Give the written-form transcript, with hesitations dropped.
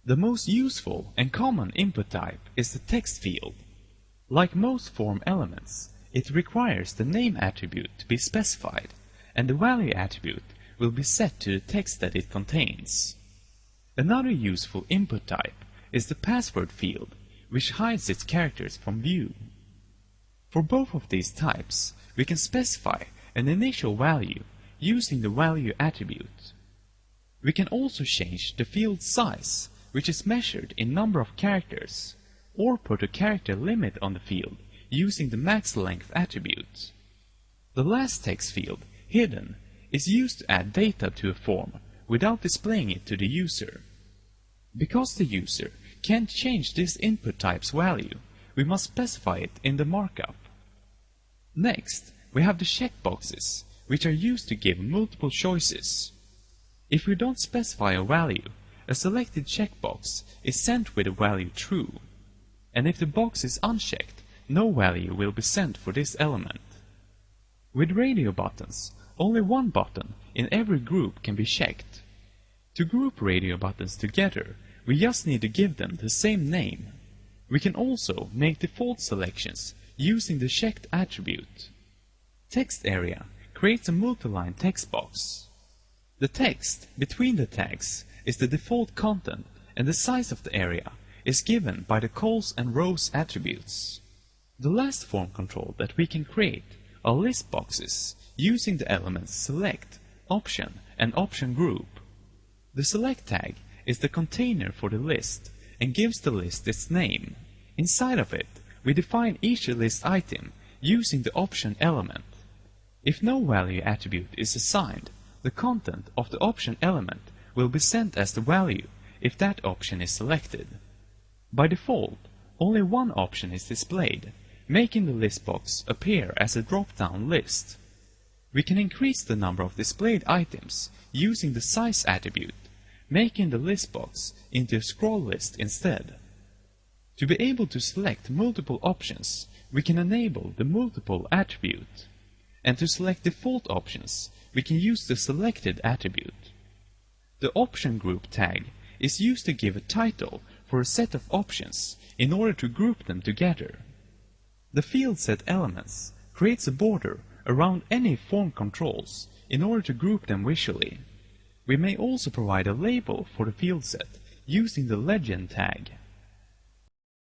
The most useful and common input type is the text field. Like most form elements, it requires the name attribute to be specified, and the value attribute will be set to the text that it contains. Another useful input type is the password field, which hides its characters from view. For both of these types, we can specify an initial value using the value attribute. We can also change the field size, which is measured in number of characters, or put a character limit on the field using the max length attribute. The last text field, hidden, is used to add data to a form without displaying it to the user. Because the user can't change this input type's value, we must specify it in the markup. Next, we have the checkboxes, which are used to give multiple choices. If we don't specify a value, a selected checkbox is sent with the value true, and if the box is unchecked, no value will be sent for this element. With radio buttons, only one button in every group can be checked. To group radio buttons together, we just need to give them the same name. We can also make default selections using the checked attribute. Text area creates a multi-line text box. The text between the tags is the default content, and the size of the area is given by the cols and rows attributes. The last form control that we can create are list boxes using the elements select, option, and option group. The select tag is the container for the list and gives the list its name. Inside of it, we define each list item using the option element. If no value attribute is assigned, the content of the option element will be sent as the value if that option is selected. By default, only one option is displayed, making the list box appear as a drop-down list. We can increase the number of displayed items using the size attribute, making the list box into a scroll list instead. To be able to select multiple options, we can enable the multiple attribute. And to select default options, we can use the selected attribute. The option group tag is used to give a title for a set of options in order to group them together. The field set elements creates a border around any form controls in order to group them visually. We may also provide a label for the field set using the legend tag.